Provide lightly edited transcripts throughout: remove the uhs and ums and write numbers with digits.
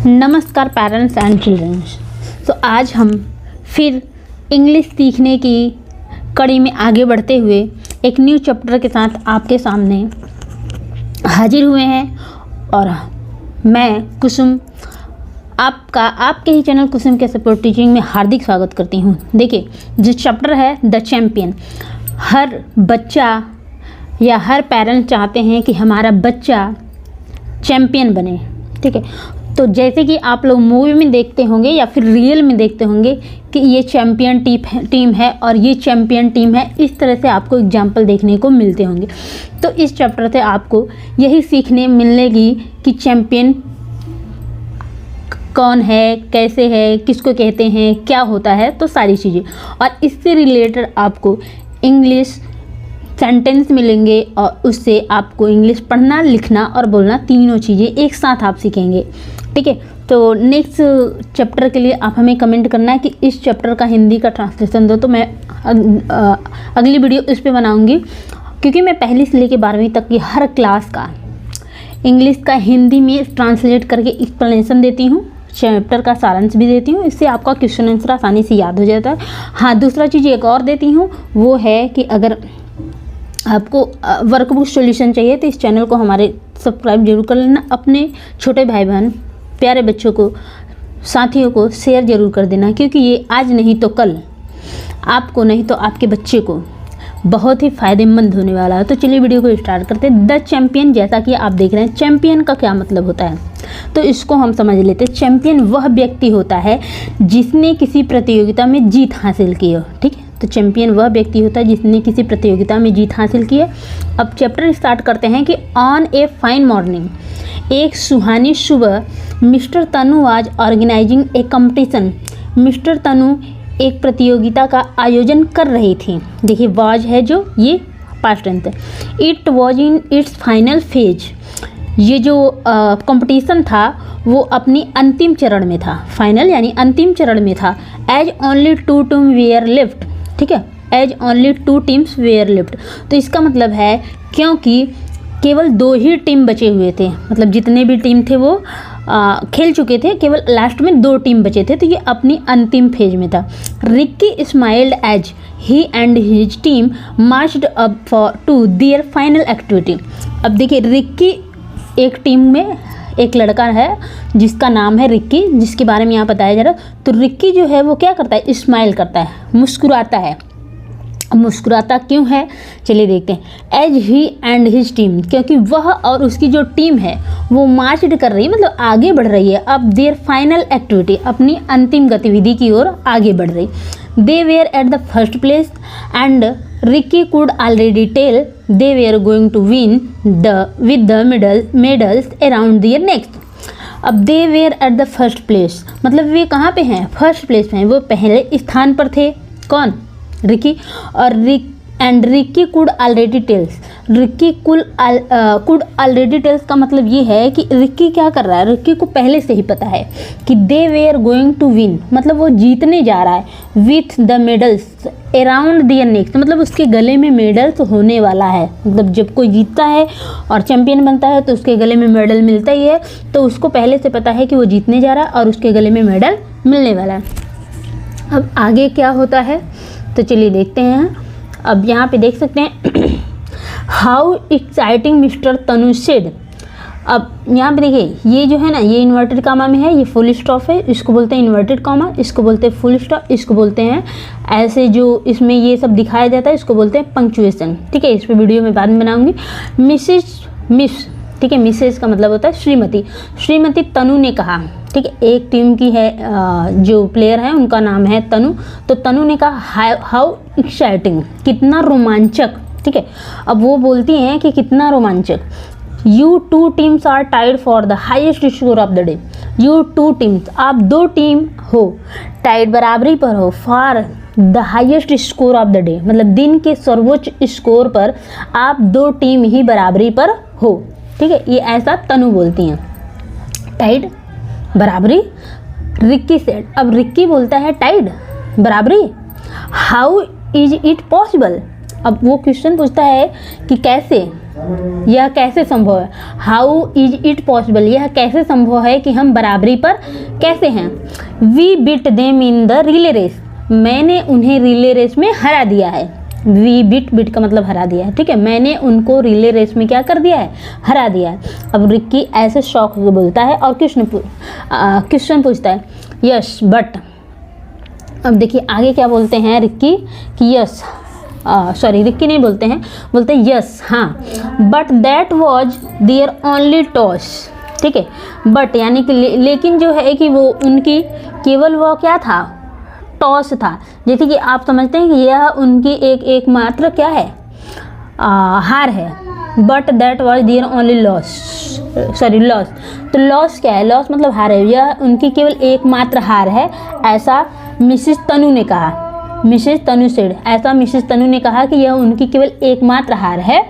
नमस्कार parents and children's. तो आज हम फिर इंग्लिश सीखने की कड़ी में आगे बढ़ते हुए एक न्यू चैप्टर के साथ आपके सामने हाजिर हुए हैं। और मैं कुसुम आपके ही चैनल कुसुम के सपोर्ट टीचिंग में हार्दिक स्वागत करती हूँ। देखिए, जो चैप्टर है द चैम्पियन, हर बच्चा या हर पेरेंट चाहते हैं कि हमारा बच्चा चैम्पियन बने। ठीक है, तो जैसे कि आप लोग मूवी में देखते होंगे या फिर रियल में देखते होंगे कि ये चैम्पियन टीम है और ये चैम्पियन टीम है, इस तरह से आपको एग्जाम्पल देखने को मिलते होंगे। तो इस चैप्टर से आपको यही सीखने मिलेगी कि चैम्पियन कौन है, कैसे है, किसको कहते हैं, क्या होता है, तो सारी चीज़ें। और इससे रिलेटेड आपको इंग्लिश सेंटेंस मिलेंगे और उससे आपको इंग्लिश पढ़ना, लिखना और बोलना तीनों चीज़ें एक साथ आप सीखेंगे। ठीक है, तो नेक्स्ट चैप्टर के लिए आप हमें कमेंट करना है कि इस चैप्टर का हिंदी का ट्रांसलेशन दो, तो मैं अगली वीडियो इस पे बनाऊंगी, क्योंकि मैं पहली से लेकर 12वीं तक की हर क्लास का इंग्लिश का हिंदी में ट्रांसलेट करके एक्सप्लेनेशन देती हूँ, चैप्टर का सारांश भी देती हूँ। इससे आपका क्वेश्चन आंसर आसानी से याद हो जाता है। हाँ, दूसरा चीज़ एक और देती हूँ, वो है कि अगर आपको वर्कबुक सॉल्यूशन चाहिए तो इस चैनल को हमारे सब्सक्राइब जरूर कर लेना। अपने छोटे भाई बहन, प्यारे बच्चों को, साथियों को शेयर जरूर कर देना, क्योंकि ये आज नहीं तो कल आपको नहीं तो आपके बच्चे को बहुत ही फ़ायदेमंद होने वाला है। तो चलिए वीडियो को स्टार्ट करते हैं। द चैम्पियन, जैसा कि आप देख रहे हैं, चैम्पियन का क्या मतलब होता है तो इसको हम समझ लेते हैं। चैम्पियन वह व्यक्ति होता है जिसने किसी प्रतियोगिता में जीत हासिल की हो। ठीक है, तो चैम्पियन वह व्यक्ति होता है जिसने किसी प्रतियोगिता में जीत हासिल की है। अब चैप्टर स्टार्ट करते हैं कि ऑन ए फाइन मॉर्निंग, एक सुहानी सुबह, mister Tanu was organising a competition. Mister Tanu एक प्रतियोगिता का आयोजन कर रही थी। देखिए, वाज है जो, ये पास्ट टेंस है। It was in its final phase, ये जो कंपटीशन था वो अपनी अंतिम चरण में था। फाइनल यानी अंतिम चरण में था। As only 2 team were left. ठीक है, as only 2 teams were left, तो इसका मतलब है क्योंकि केवल 2 ही टीम बचे हुए थे, मतलब जितने भी टीम थे वो खेल चुके थे, केवल लास्ट में 2 टीम बचे थे, तो ये अपनी अंतिम फेज में था। Ricky smiled as he and his team marched up for to their final activity. अब देखिए, रिक्की एक टीम में एक लड़का है जिसका नाम है रिक्की, जिसके बारे में यहाँ बताया जा रहा है। तो रिक्की जो है वो क्या करता है, स्माइल करता है, मुस्कुराता है। मुस्कुराता क्यों है, चलिए देखते हैं। As he and his team, क्योंकि वह और उसकी जो टीम है वो मार्च कर रही है, मतलब आगे बढ़ रही है। अब देयर फाइनल एक्टिविटी, अपनी अंतिम गतिविधि की ओर आगे बढ़ रही। They were at the first place and Ricky could already tell they were going to win with the medals around their necks. अब they were at the first place, मतलब वे कहाँ पे हैं, फर्स्ट प्लेस पे हैं, वो पहले स्थान पर थे। कौन, रिक्की। और Ricky could already tells, Ricky could already tells का मतलब ये है कि रिक्की क्या कर रहा है, रिक्की को पहले से ही पता है कि they were going to win, मतलब वो जीतने जा रहा है। With the medals around their neck, मतलब उसके गले में मेडल्स होने वाला है। मतलब जब कोई जीतता है और चैंपियन बनता है तो उसके गले में मेडल मिलता ही है, तो उसको पहले से पता है कि वो जीतने जा रहा है और उसके गले में मेडल मिलने वाला है। अब आगे क्या होता है तो चलिए देखते हैं। अब यहाँ पे देख सकते हैं how exciting mister Tanu said. अब यहाँ पे देखिए, ये जो है ना, ये इन्वर्टेड कामा में है, ये फुल स्टॉप है, इसको बोलते हैं इन्वर्टेड कामा, इसको बोलते हैं फुल स्टॉप, इसको बोलते हैं ऐसे जो इसमें ये सब दिखाया जाता है, इसको बोलते हैं पंक्चुएशन। ठीक है, इस पर वीडियो में बाद में बनाऊंगी। मिस, ठीक है, मिसेज का मतलब होता है श्रीमती। श्रीमती तनु ने कहा, ठीक है, एक टीम की है जो प्लेयर है उनका नाम है तनु, तो तनु ने कहा हाउ एक्साइटिंग, कितना रोमांचक। ठीक है, अब वो बोलती हैं कि कितना रोमांचक। You 2 teams are tied for the highest score of the day. You 2 teams, आप 2 टीम हो, टाइड बराबरी पर हो, for the highest score of the day, मतलब दिन के सर्वोच्च स्कोर पर आप 2 टीम ही बराबरी पर हो। ठीक है, ये ऐसा तनु बोलती हैं। टाइड बराबरी, रिक्की सेड, अब रिक्की बोलता है टाइड बराबरी, हाउ इज इट पॉसिबल। अब वो क्वेश्चन पूछता है कि कैसे, यह कैसे संभव है, हाउ इज इट पॉसिबल, यह कैसे संभव है कि हम बराबरी पर कैसे हैं। We beat them in the relay race, मैंने उन्हें रिले रेस में हरा दिया है। वी बीट का मतलब हरा दिया है, ठीक है। मैंने उनको रिले रेस में क्या कर दिया है, हरा दिया है। अब रिक्की ऐसे शौक से बोलता है और क्वेश्चन पूछता है यस बट। अब देखिए आगे क्या बोलते हैं रिक्की कि यस रिक्की नहीं बोलते हैं, बोलते हैं यस हाँ, but that was their only toss, ठीक है। बट यानी कि लेकिन जो है कि वो उनकी केवल वो क्या था, टॉस था। जैसे कि आप समझते हैं कि यह उनकी एकमात्र क्या है, हार है। But that was their only loss. तो लॉस क्या है, लॉस मतलब हार है, यह उनकी केवल एकमात्र हार है, ऐसा मिसेस तनु ने कहा। मिसेस तनु सेड, ऐसा मिसेस तनु ने कहा कि यह उनकी केवल एकमात्र हार है।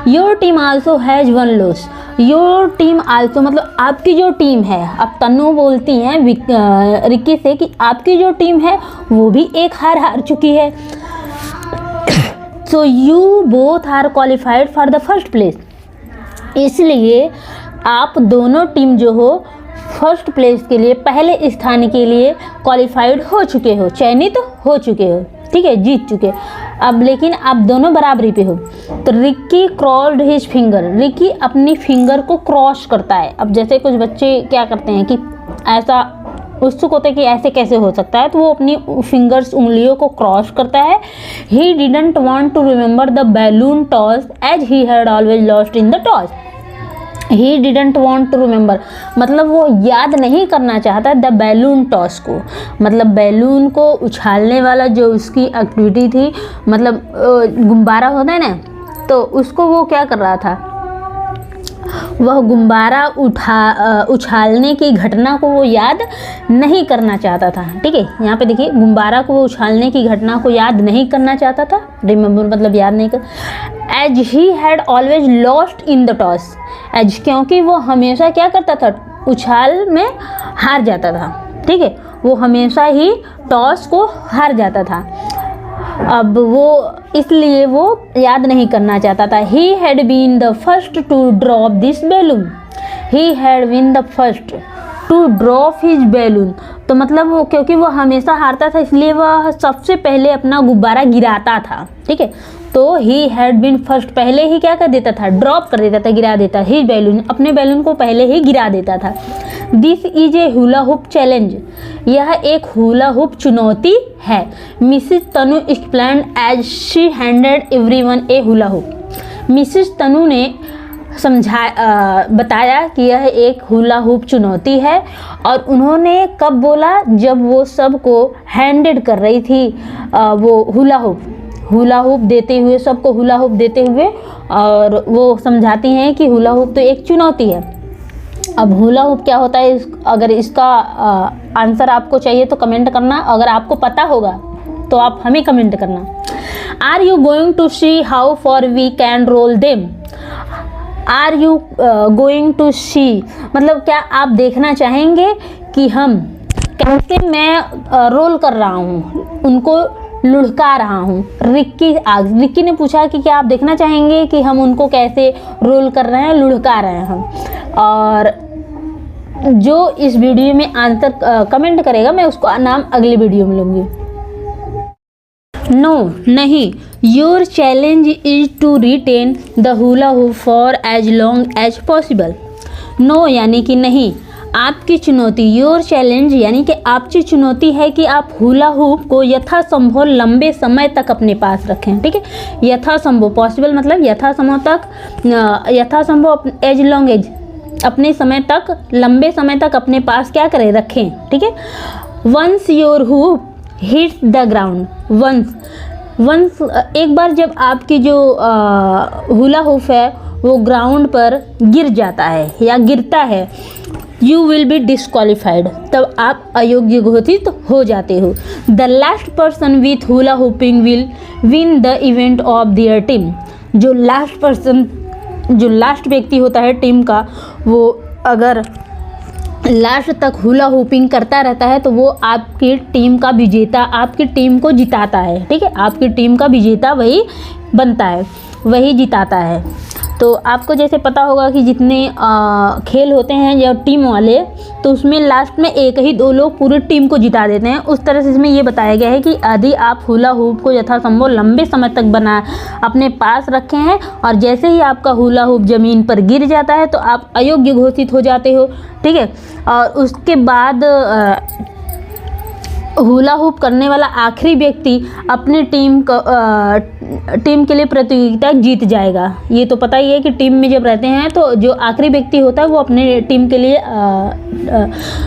Your team also has one loss. Your team also मतलब आपकी जो टीम है, अब तनु बोलती हैं रिक्की से कि आपकी जो टीम है वो भी एक हार चुकी है। So you both are qualified for the first place, इसलिए आप दोनों टीम जो हो फर्स्ट प्लेस के लिए, पहले स्थान के लिए क्वालिफाइड हो चुके हो, चयनित हो चुके हो, ठीक है, जीत चुके। अब लेकिन आप दोनों बराबरी पे हो। तो Ricky crossed his finger, Ricky अपनी फिंगर को क्रॉस करता है। अब जैसे कुछ बच्चे क्या करते हैं कि ऐसा उत्सुक होते हैं कि ऐसे कैसे हो सकता है, तो वो अपनी फिंगर्स उंगलियों को क्रॉस करता है। He didn't want to remember the balloon toss as he had always lost in the toss. He didn't want to remember मतलब वो याद नहीं करना चाहता द बैलून टॉस को, मतलब बैलून को उछालने वाला जो उसकी एक्टिविटी थी, मतलब गुब्बारा होता है ना, तो उसको वो क्या कर रहा था, वह गुब्बारा उछालने की घटना को वो याद नहीं करना चाहता था, ठीक है। यहाँ पे देखिए गुब्बारा को वो उछालने की घटना को याद नहीं करना चाहता था, रिमेंबर मतलब याद नहीं कर। As he had always lost in the toss, as क्योंकि वो हमेशा क्या करता था, उछाल में हार जाता था, ठीक है, वो हमेशा ही टॉस को हार जाता था। अब वो इसलिए वो याद नहीं करना चाहता था। He had been the first to drop this balloon, he had been the first to drop his balloon, तो मतलब वो क्योंकि वो हमेशा हारता था इसलिए वह सबसे पहले अपना गुब्बारा गिराता था, ठीक है। तो ही हैड बीन फर्स्ट, पहले ही क्या कर देता था, ड्रॉप कर देता था, गिरा देता, ही बैलून, अपने बैलून को पहले ही गिरा देता था। This is a hula hoop challenge, यह एक हुला हुप चुनौती है। Missus Tanu explained as she handed everyone a hula hoop. Missus Tanu ने बताया कि यह एक हुला हुप चुनौती है, और उन्होंने कब बोला, जब वो सबको हैंडेड कर रही थी वो हुला हुप देते हुए, सबको हुला हुप देते हुए, और वो समझाती हैं कि हुला हुप तो एक चुनौती है। अब हुला हुप क्या होता है, अगर इसका आंसर आपको चाहिए तो कमेंट करना, अगर आपको पता होगा तो आप हमें कमेंट करना। Are you going to see how far we can roll them. Are you going to see मतलब क्या आप देखना चाहेंगे कि हम कैसे मैं रोल कर रहा हूँ, उनको लुढ़का रहा हूँ। रिक्की ने पूछा कि क्या आप देखना चाहेंगे कि हम उनको कैसे रोल कर रहे हैं, लुढ़का रहे हैं हम। और जो इस वीडियो में आंसर कमेंट करेगा मैं उसको नाम अगली वीडियो में लूँगी। नो नहीं, your challenge is to retain the hula hoop for as long as possible. No यानी कि नहीं, आपकी चुनौती, योर चैलेंज यानी कि आपकी चुनौती है कि आप हुला हुप को यथासंभव लंबे समय तक अपने पास रखें, ठीक है। यथासंभव, पॉसिबल मतलब यथासंभव तक, यथासंभव एज लॉन्ग एज, अपने समय तक, लंबे समय तक अपने पास क्या करें, रखें, ठीक है। Once your hoop hits the ground, once एक बार जब आपकी जो हुला हुप है वो ग्राउंड पर गिर जाता है या गिरता है, यू विल बी डिस्क्वालीफाइड, तब आप अयोग्य घोषित हो जाते हो। The last person with hula whooping will win the event of their team. जो लास्ट पर्सन, जो लास्ट व्यक्ति होता है टीम का, वो अगर लास्ट तक हुला हुपिंग करता रहता है तो वो आपकी टीम का विजेता, आपकी टीम को जिताता है, ठीक है। आपकी टीम का विजेता वही बनता है, वही जिताता है। तो आपको जैसे पता होगा कि जितने खेल होते हैं या टीम वाले, तो उसमें लास्ट में एक ही दो लोग पूरी टीम को जिता देते हैं। उस तरह से इसमें ये बताया गया है कि यदि आप हुला हुप को यथासंभव लंबे समय तक अपने पास रखे हैं और जैसे ही आपका हुला हुप ज़मीन पर गिर जाता है तो आप अयोग्य घोषित हो जाते हो, ठीक है। और उसके बाद हुला हुप करने वाला आखिरी व्यक्ति अपने टीम के लिए प्रतियोगिता जीत जाएगा। ये तो पता ही है कि टीम में जब रहते हैं तो जो आखिरी व्यक्ति होता है वो अपने टीम के लिए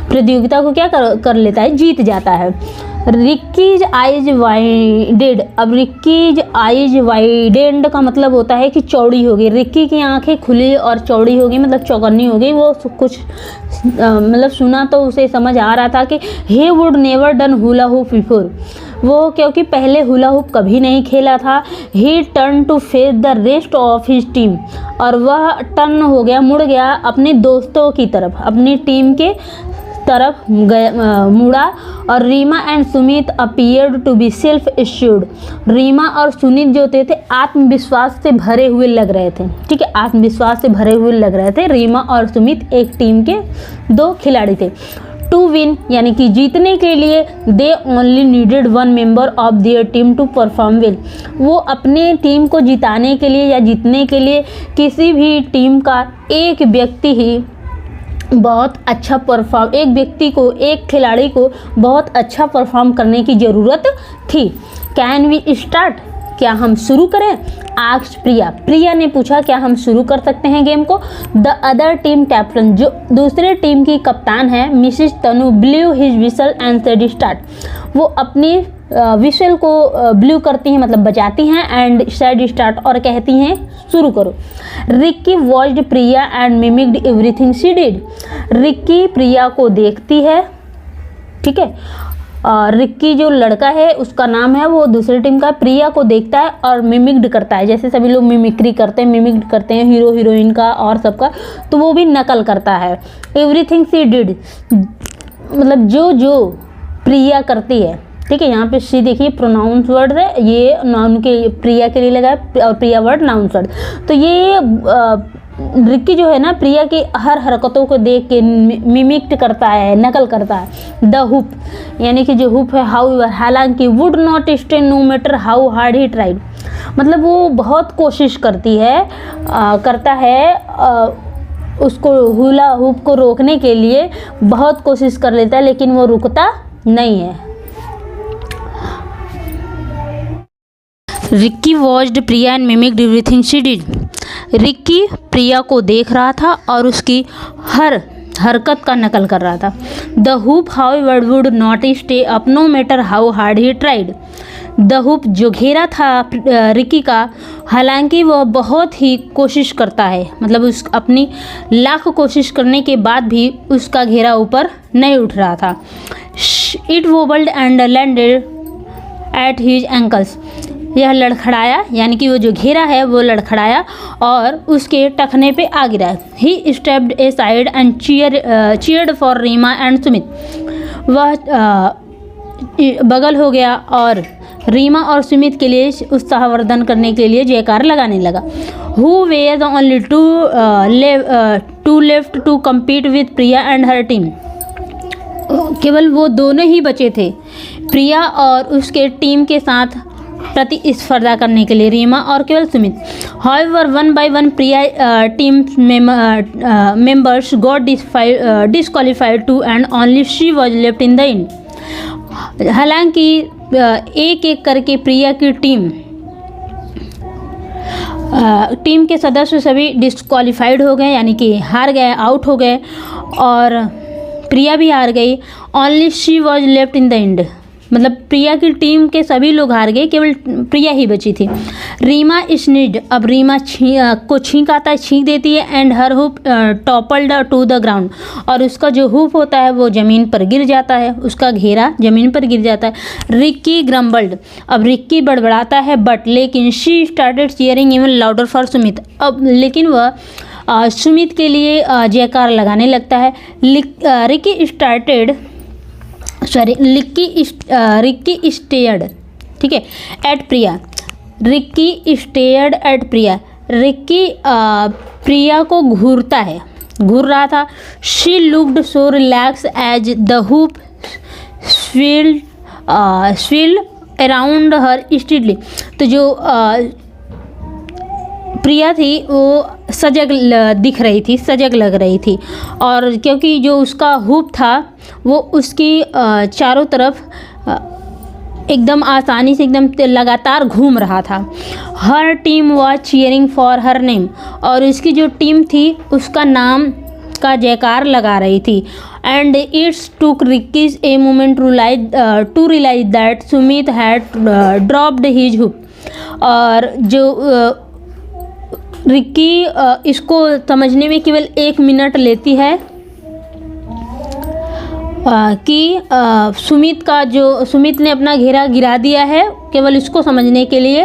प्रतियोगिता को क्या कर लेता है, जीत जाता है। रिक्कीज आइज वाइडेड। अब रिक्कीज आइज वाइडेड का मतलब होता है कि चौड़ी हो गई। रिक्की की आंखें खुली और चौड़ी हो गई, मतलब चौकन्नी हो गई। वो कुछ मतलब सुना तो उसे समझ आ रहा था कि he would never done hula hoop before। वो क्योंकि पहले हुला हुप कभी नहीं खेला था। he turned to face the rest of his team। और वह टर्न हो गया, मुड़ गया अपने दोस्तों की तरफ, अपनी टीम के तरफ मुड़ा। और Reema and Sumit appeared to be self assured. Reema और सुमित जो थे आत्मविश्वास से भरे हुए लग रहे थे, ठीक है, आत्मविश्वास से भरे हुए लग रहे थे। रीमा और सुमित एक टीम के दो खिलाड़ी थे। टू विन यानी कि जीतने के लिए they only needed one member of their team to perform well. वो अपने टीम को जिताने के लिए या जीतने के लिए किसी भी टीम का एक व्यक्ति ही बहुत अच्छा एक व्यक्ति को, एक खिलाड़ी को बहुत अच्छा परफॉर्म करने की ज़रूरत थी। कैन वी स्टार्ट, क्या हम शुरू करें? आस्क्ड प्रिया ने पूछा क्या हम शुरू कर सकते हैं गेम को। द अदर टीम कैप्टन, जो दूसरे टीम की कप्तान है, Mrs Tanu blue his whistle and said start. वो अपनी विशल को ब्लू करती हैं, मतलब बजाती हैं, एंड सेड स्टार्ट और कहती हैं शुरू करो। Ricky watched Priya and mimicked everything she did. Ricky Priya को देखती है, ठीक है। रिक्की जो लड़का है उसका नाम है, वो दूसरी टीम का, प्रिया को देखता है और मिमिक्ड करता है। जैसे सभी लोग मिमिक्री करते हैं, मिमिक्ड करते हैं हीरो हीरोइन का और सबका, तो वो भी नकल करता है। एवरीथिंग शी डिड मतलब जो प्रिया करती है, ठीक है। यहाँ पे शी देखिए प्रोनाउंस वर्ड है, ये नाउन के प्रिया के लिए लगा है और प्रिया वर्ड नाउन वर्ड। तो ये रिक्की जो है ना प्रिया की हर हरकतों को देख के मिमिक्ट करता है, नकल करता है। द हुप यानी कि जो हुप है, हाउ हालांकि, would not stay no matter how hard he tried. मतलब वो बहुत कोशिश करता है उसको हुला हुप को रोकने के लिए बहुत कोशिश कर लेता है, लेकिन वो रुकता नहीं है। Ricky watched Priya and mimicked everything she did. Ricky Priya को देख रहा था और उसकी हर हरकत का नकल कर रहा था। The hoop however would not stay up no matter how hard he tried. The hoop जो घेरा था रिक्की का, हालांकि वह बहुत ही कोशिश करता है, मतलब उस अपनी लाख कोशिश करने के बाद भी उसका घेरा ऊपर नहीं उठ रहा था। It wobbled and landed at his ankles. यह लड़खड़ाया यानी कि वो जो घेरा है वो लड़खड़ाया और उसके टखने पे आ गिरा। He stepped aside and cheered for Reema and Sumit. वह बगल हो गया और रीमा और सुमित के लिए उत्साहवर्धन करने के लिए जयकार लगाने लगा। Who were the only two left to compete with Priya and her team. केवल वो दोनों ही बचे थे, प्रिया और उसके टीम के साथ प्रतिस्पर्धा करने के लिए, रीमा और केवल Sumit. However one by one Priya team members got disqualified too and only she was left in the end. हालांकि एक एक करके प्रिया की टीम के सदस्य सभी डिस्क्वालीफाइड हो गए, यानी कि हार गए, आउट हो गए, और प्रिया भी हार गई। Only she was left in the and, मतलब प्रिया की टीम के सभी लोग हार गए, केवल प्रिया ही बची थी। रीमा स्निड, अब रीमा को छींक आता है, छींक देती है। And her hoop toppled to the ground, और उसका जो हुप होता है वो ज़मीन पर गिर जाता है, उसका घेरा ज़मीन पर गिर जाता है। रिक्की ग्रम्बल्ड, अब रिक्की बड़बड़ाता है, बट लेकिन she started cheering even louder for Sumit. अब लेकिन वह सुमित के लिए जयकार लगाने लगता है। रिक्की स्टेयर्ड, ठीक है, at Priya. Ricky stared at Priya, Ricky Priya को घूर रहा था। She looked so relax as the hoop swirl around her steadily. तो जो प्रिया थी वो सजग लग रही थी, और क्योंकि जो उसका हुप था वो उसकी चारों तरफ एकदम आसानी से एकदम लगातार घूम रहा था। Her team was cheering for her name, और उसकी जो टीम थी उसका नाम का जयकार लगा रही थी। And it's took Ricky's a moment to realise that Sumit had dropped his hoop. और जो रिक्की इसको समझने में केवल 1 मिनट लेती है कि सुमित ने अपना घेरा गिरा दिया है, केवल इसको समझने के लिए।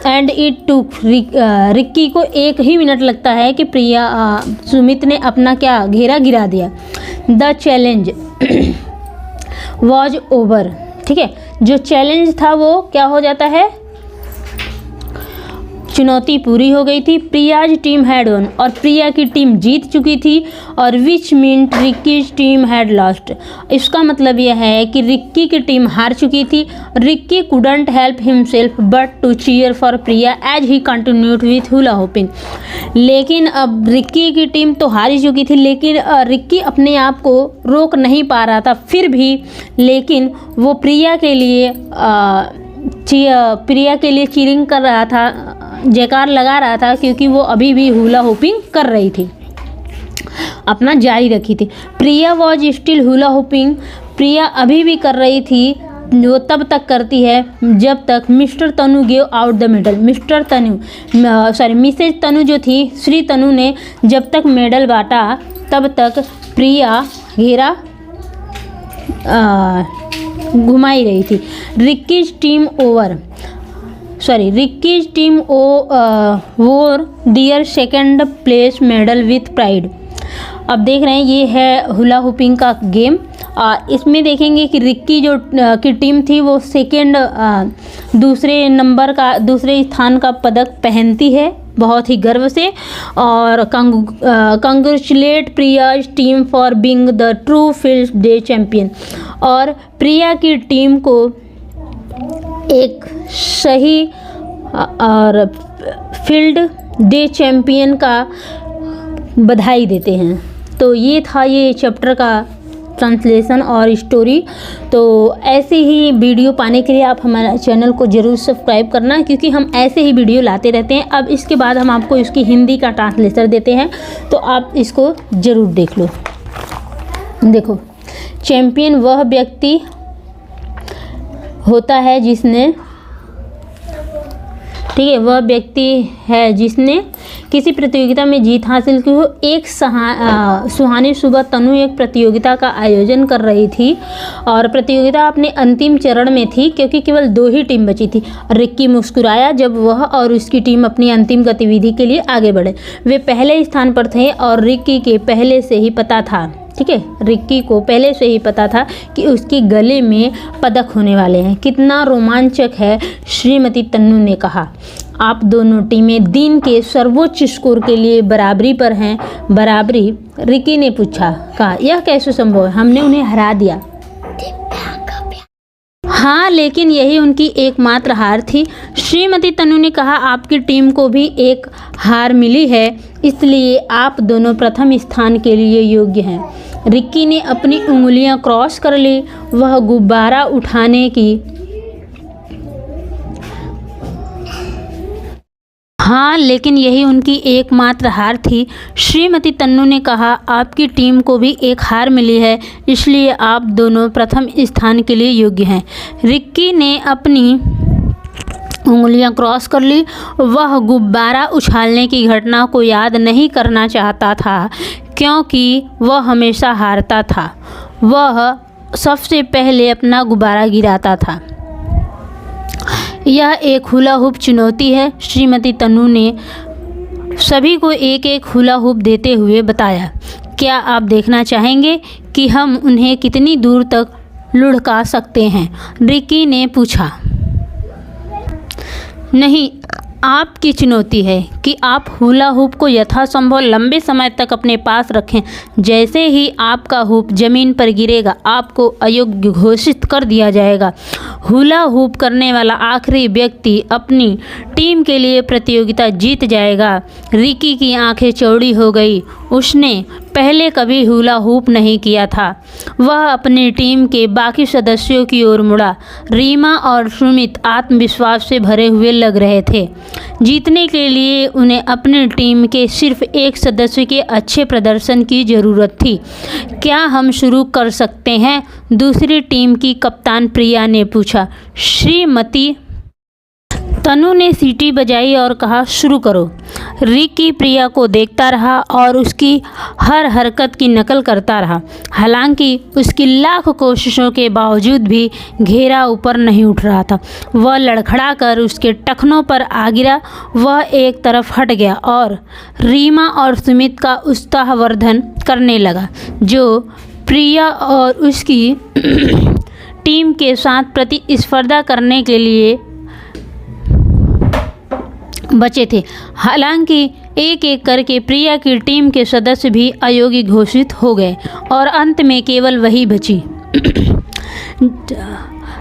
एंड इट टुक रिक्की को 1 ही मिनट लगता है कि सुमित ने अपना क्या घेरा गिरा दिया। The challenge was over. ठीक है, जो चैलेंज था वो क्या हो जाता है, चुनौती पूरी हो गई थी। प्रियाज टीम हैड वन, और प्रिया की टीम जीत चुकी थी। और विच मीन्ट रिक्कीज टीम हैड लॉस्ट। इसका मतलब यह है कि रिक्की की टीम हार चुकी थी। Ricky couldn't help himself but to cheer for Priya as he continued with hula hooping. लेकिन अब रिक्की की टीम तो हार ही चुकी थी, लेकिन रिक्की अपने आप को रोक नहीं पा रहा था फिर भी, लेकिन वो प्रिया के लिए चीयरिंग कर रहा था, जयकार लगा रहा था, क्योंकि वो अभी भी हुला होपिंग कर रही थी, अपना जारी रखी थी। प्रिया वॉज स्टिल हुला होपिंग। प्रिया अभी भी कर रही थी, वो तब तक करती है जब तक mister Tanu gave out the medal. Missus Tanu जो थी, श्री तनु ने जब तक मेडल बांटा तब तक प्रिया घेरा घुमाई रही थी। Ricky's team wore their second place medal with pride. अब देख रहे हैं ये है हुला हुपिंग का गेम। इसमें देखेंगे कि रिक्की की टीम थी वो दूसरे स्थान का पदक पहनती है बहुत ही गर्व से। और congratulate Priya's team for being the true field day champion. और प्रिया की टीम को एक सही और फील्ड डे चैम्पियन का बधाई देते हैं। तो ये था ये चैप्टर का ट्रांसलेशन और स्टोरी। तो ऐसे ही वीडियो पाने के लिए आप हमारे चैनल को ज़रूर सब्सक्राइब करना, क्योंकि हम ऐसे ही वीडियो लाते रहते हैं। अब इसके बाद हम आपको इसकी हिंदी का ट्रांसलेशन देते हैं, तो आप इसको ज़रूर देख लो। देखो, चैम्पियन वह व्यक्ति होता है जिसने किसी प्रतियोगिता में जीत हासिल की हो। एक सुहानी सुबह तनु एक प्रतियोगिता का आयोजन कर रही थी और प्रतियोगिता अपने अंतिम चरण में थी, क्योंकि केवल 2 ही टीम बची थी। रिक्की मुस्कुराया जब वह और उसकी टीम अपनी अंतिम गतिविधि के लिए आगे बढ़े। वे पहले स्थान पर थे और रिक्की को पहले से ही पता था कि उसके गले में पदक होने वाले हैं। कितना रोमांचक है, श्रीमती तन्नू ने कहा। आप दोनों टीमें दिन के सर्वोच्च स्कोर के लिए बराबरी पर हैं। बराबरी? रिक्की ने कहा यह कैसे संभव है? हमने उन्हें हरा दिया। हाँ, लेकिन यही उनकी एकमात्र हार थी। श्रीमती तन्नू ने कहा, आपकी टीम को भी एक हार मिली है, इसलिए आप दोनों प्रथम स्थान के लिए योग्य हैं। रिक्की ने अपनी उंगलियां क्रॉस कर ली। वह गुब्बारा उठाने की हाँ, लेकिन यही उनकी एकमात्र हार थी। श्रीमती तन्नू ने कहा, आपकी टीम को भी एक हार मिली है, इसलिए आप दोनों प्रथम स्थान के लिए योग्य हैं। रिक्की ने अपनी उंगलियां क्रॉस कर ली। वह गुब्बारा उछालने की घटना को याद नहीं करना चाहता था, क्योंकि वह हमेशा हारता था। वह सबसे पहले अपना गुब्बारा गिराता था। यह एक हुला हुप चुनौती है। श्रीमती तन्नू ने सभी को एक एक हुला हुप देते हुए बताया। क्या आप देखना चाहेंगे कि हम उन्हें कितनी दूर तक लुढ़का सकते हैं? रिक्की ने पूछा। नहीं, आपकी चुनौती है कि आप हुला हुप को यथासंभव लंबे समय तक अपने पास रखें। जैसे ही आपका हुप ज़मीन पर गिरेगा, आपको अयोग्य घोषित कर दिया जाएगा। हुला हुप करने वाला आखिरी व्यक्ति अपनी टीम के लिए प्रतियोगिता जीत जाएगा। रिकी की आंखें चौड़ी हो गई। उसने पहले कभी हुला हुप नहीं किया था। वह अपनी टीम के बाकी सदस्यों की ओर मुड़ा। रीमा और सुमित आत्मविश्वास से भरे हुए लग रहे थे। जीतने के लिए उन्हें अपनी टीम के सिर्फ एक सदस्य के अच्छे प्रदर्शन की ज़रूरत थी। क्या हम शुरू कर सकते हैं? दूसरी टीम की कप्तान प्रिया ने पूछा। श्रीमती तनु ने सीटी बजाई और कहा, शुरू करो। रिकी प्रिया को देखता रहा और उसकी हर हरकत की नकल करता रहा। हालांकि उसकी लाख कोशिशों के बावजूद भी घेरा ऊपर नहीं उठ रहा था। वह लड़खड़ा कर उसके टखनों पर आ गिरा। वह एक तरफ हट गया और रीमा और सुमित का उत्साहवर्धन करने लगा, जो प्रिया और उसकी टीम के साथ प्रतिस्पर्धा करने के लिए बचे थे। हालांकि एक एक करके प्रिया की टीम के सदस्य भी अयोग्य घोषित हो गए और अंत में केवल वही बची।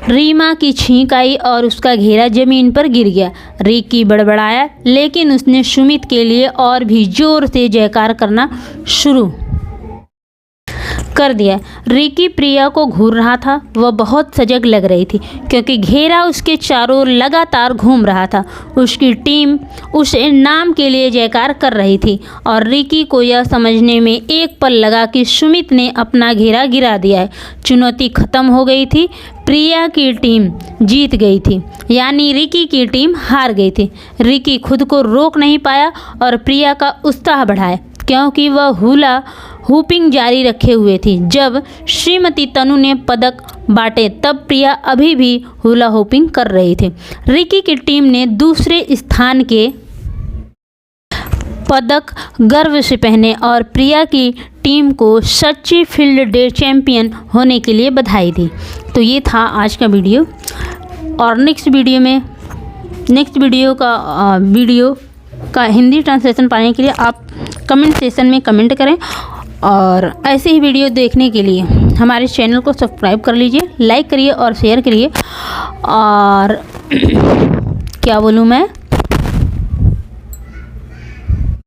रीमा की छींक आई और उसका घेरा जमीन पर गिर गया। रिकी बड़बड़ाया, लेकिन उसने सुमित के लिए और भी जोर से जयकार करना शुरू कर दिया। रिकी प्रिया को घूर रहा था। वह बहुत सजग लग रही थी क्योंकि घेरा उसके चारों ओर लगातार घूम रहा था। उसकी टीम उसे नाम के लिए जयकार कर रही थी और रिकी को यह समझने में एक पल लगा कि सुमित ने अपना घेरा गिरा दिया है। चुनौती खत्म हो गई थी। प्रिया की टीम जीत गई थी, यानी रिकी की टीम हार गई थी। रिकी खुद को रोक नहीं पाया और प्रिया का उत्साह बढ़ाया क्योंकि वह हुला हुपिंग जारी रखे हुए थी। जब श्रीमती तनु ने पदक बांटे तब प्रिया अभी भी हुला हुपिंग कर रही थी। रिकी की टीम ने दूसरे स्थान के पदक गर्व से पहने और प्रिया की टीम को सच्ची फील्ड डे चैंपियन होने के लिए बधाई दी। तो ये था आज का वीडियो और नेक्स्ट वीडियो का हिंदी ट्रांसलेशन पाने के लिए आप कमेंट सेशन में कमेंट करें और ऐसे ही वीडियो देखने के लिए हमारे चैनल को सब्सक्राइब कर लीजिए, लाइक करिए और शेयर करिए। और क्या बोलूँ मैं,